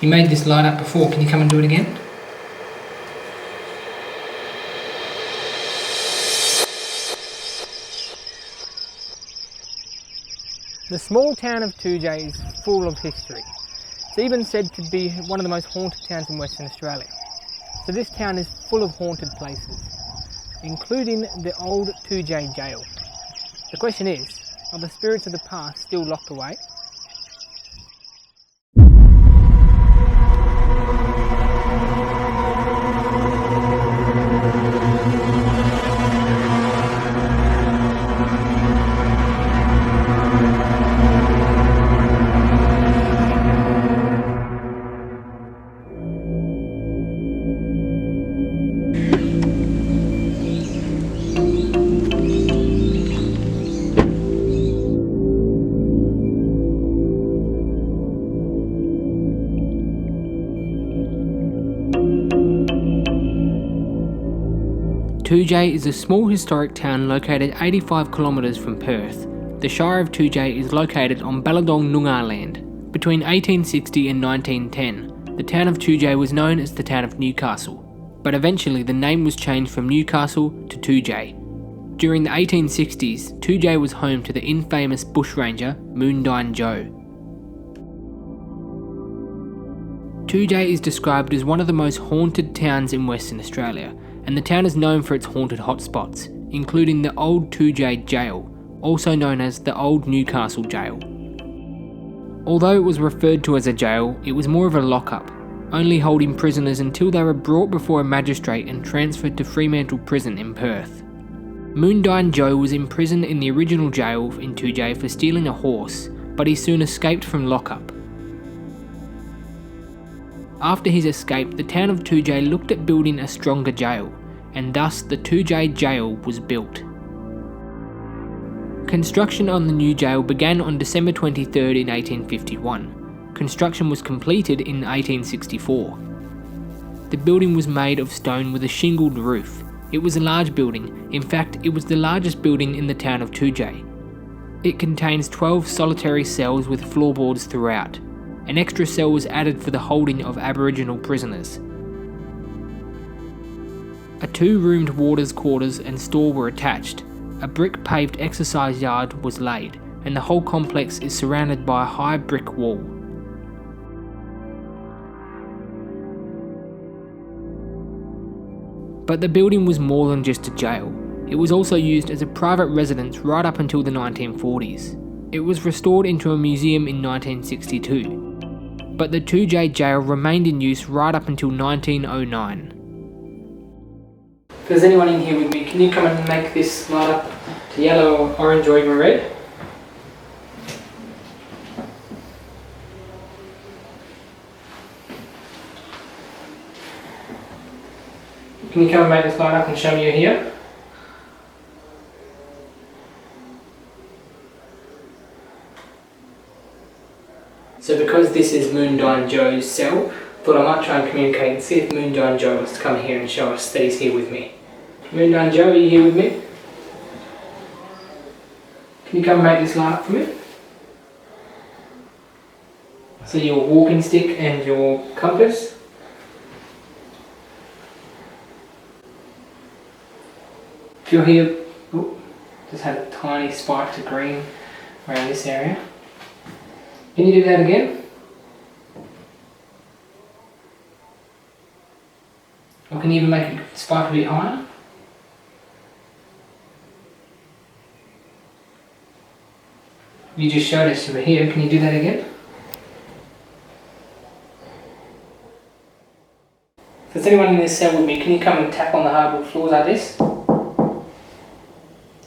You made this light up before, can you come and do it again? The small town of Toodyay is full of history. It's even said to be one of the most haunted towns in Western Australia. So this town is full of haunted places, including the old Toodyay Gaol. The question is, are the spirits of the past still locked away? Toodyay is a small historic town located 85 kilometres from Perth. The Shire of Toodyay is located on Balladong Noongar land. Between 1860 and 1910, the town of Toodyay was known as the town of Newcastle, but eventually the name was changed from Newcastle to Toodyay. During the 1860s, Toodyay was home to the infamous bushranger Moondyne Joe. Toodyay is described as one of the most haunted towns in Western Australia, and the town is known for its haunted hotspots, including the old Toodyay Gaol, also known as the Old Newcastle Jail. Although it was referred to as a jail, it was more of a lockup, only holding prisoners until they were brought before a magistrate and transferred to Fremantle Prison in Perth. Moondyne Joe was imprisoned in the original jail in Toodyay for stealing a horse, but he soon escaped from lockup. After his escape, the town of Toodyay looked at building a stronger jail, and thus the Toodyay Gaol was built. Construction on the new jail began on December 23rd in 1851. Construction was completed in 1864. The building was made of stone with a shingled roof. It was a large building, in fact it was the largest building in the town of Toodyay. It contains 12 solitary cells with floorboards throughout. An extra cell was added for the holding of Aboriginal prisoners. A 2-roomed warder's quarters and store were attached. A brick-paved exercise yard was laid, and the whole complex is surrounded by a high brick wall. But the building was more than just a jail. It was also used as a private residence right up until the 1940s. It was restored into a museum in 1962. But the Toodyay Gaol remained in use right up until 1909. If there's anyone in here with me, can you come and make this light up to yellow, orange or even red? Can you come and make this light up and show me you're here? So because this is Moondyne Joe's cell, I thought I might try and communicate and see if Moondyne Joe wants to come here and show us that he's here with me. Moondyne Joe, are you here with me? Can you come and make this light up for me? So your walking stick and your compass. If you're here, just had a tiny spike to green around this area. Can you do that again? Or can you even make it spike a bit higher? You just showed us over here, can you do that again? If there's anyone in this cell with me, can you come and tap on the hardwood floors like this?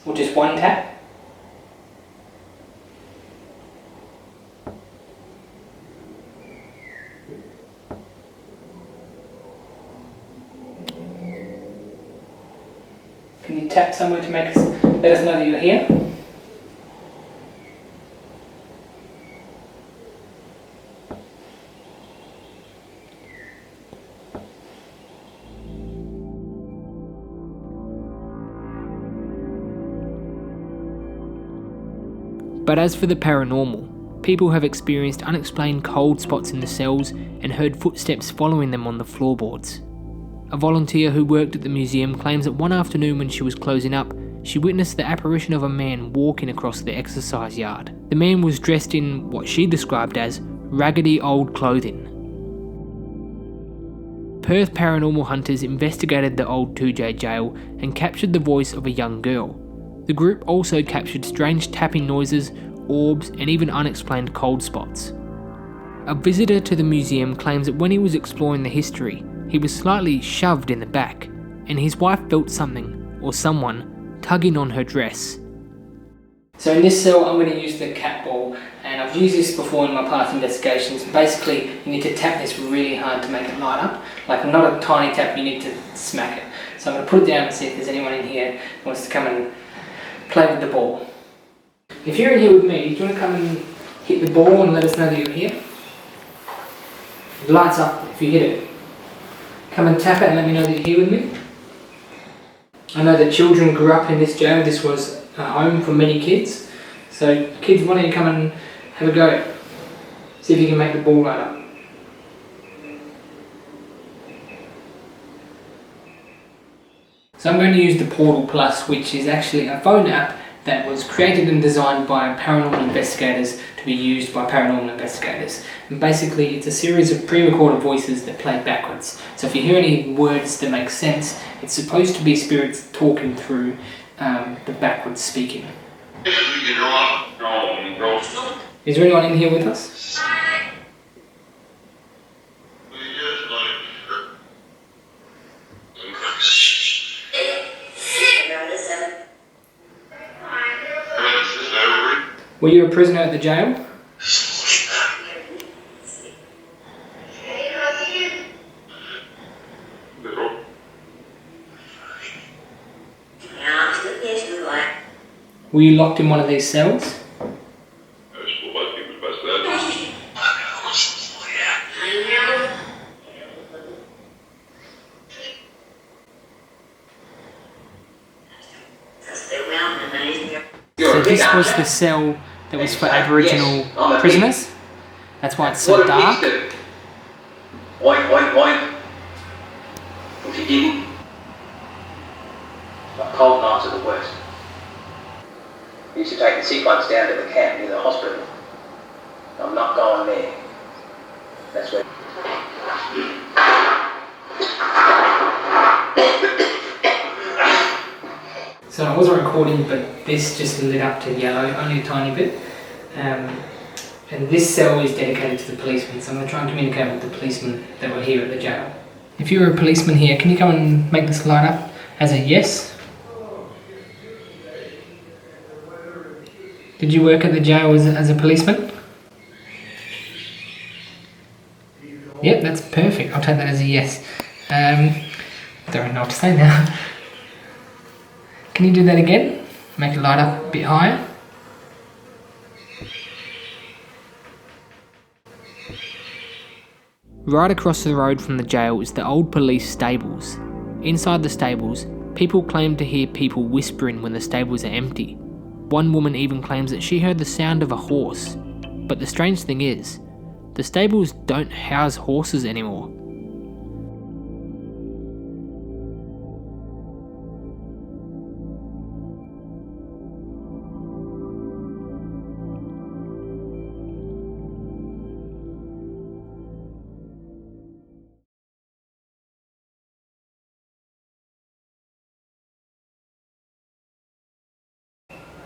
Or just one tap? Can you tap somewhere to let us know that you're here? But as for the paranormal, People have experienced unexplained cold spots in the cells and heard footsteps following them on the floorboards. A volunteer who worked at the museum claims that one afternoon when she was closing up, she witnessed the apparition of a man walking across the exercise yard. The man was dressed in what she described as raggedy old clothing. Perth paranormal hunters investigated the old Toodyay Gaol and captured the voice of a young girl. The group also captured strange tapping noises, orbs, and even unexplained cold spots. A visitor to the museum claims that when he was exploring the history, he was slightly shoved in the back, and his wife felt something, or someone, tugging on her dress. So in this cell I'm going to use the cat ball, and I've used this before in my past investigations. Basically you need to tap this really hard to make it light up, like not a tiny tap, you need to smack it. So I'm going to put it down and see if there's anyone in here who wants to come and play with the ball. If you're in here with me, do you want to come and hit the ball and let us know that you're here? It lights up if you hit it. Come and tap it and let me know that you're here with me. I know that children grew up in this jail. This was a home for many kids. So kids, why don't you come and have a go? See if you can make the ball light up. So I'm going to use the Portal Plus, which is actually a phone app that was created and designed by paranormal investigators to be used by paranormal investigators. And basically it's a series of pre-recorded voices that play backwards. So if you hear any words that make sense, it's supposed to be spirits talking through the backwards speaking. Is there anyone in here with us? Were you a prisoner at the jail? Were you locked in one of these cells? So this was the cell that was for Aboriginal prisoners. That's why it's so dark. Why? If you didn't, cold nights are the worst. We used to take the sick ones down to the camp near the hospital. I'm not going there. That's where. So I wasn't recording, but this just lit up to yellow, only a tiny bit. And this cell is dedicated to the policemen, so I'm going to try and communicate with the policemen that were here at the jail. If you're a policeman here, can you come and make this light up as a yes? Did you work at the jail as a policeman? Yep, that's perfect. I'll take that as a yes. Don't know what to say now. Can you do that again? Make it light up a bit higher. Right across the road from the jail is the old police stables. Inside the stables, people claim to hear people whispering when the stables are empty. One woman even claims that she heard the sound of a horse. But the strange thing is, the stables don't house horses anymore.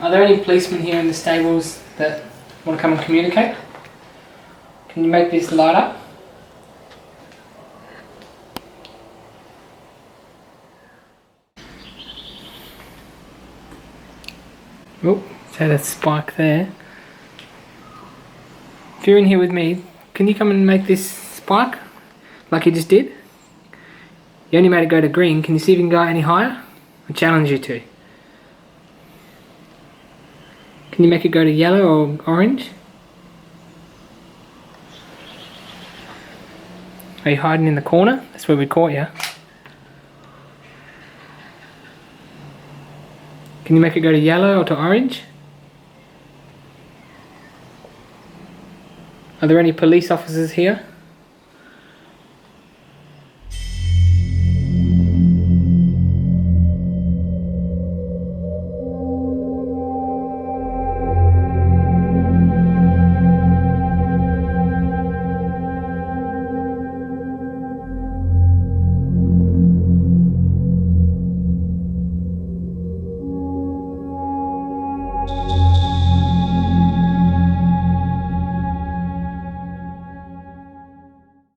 Are there any policemen here in the stables that want to come and communicate? Can you make this light up? Oh, it's had a spike there. If you're in here with me, can you come and make this spike like you just did? You only made it go to green. Can you see if you can go any higher? I challenge you to. Can you make it go to yellow or orange? Are you hiding in the corner? That's where we caught you. Can you make it go to yellow or to orange? Are there any police officers here?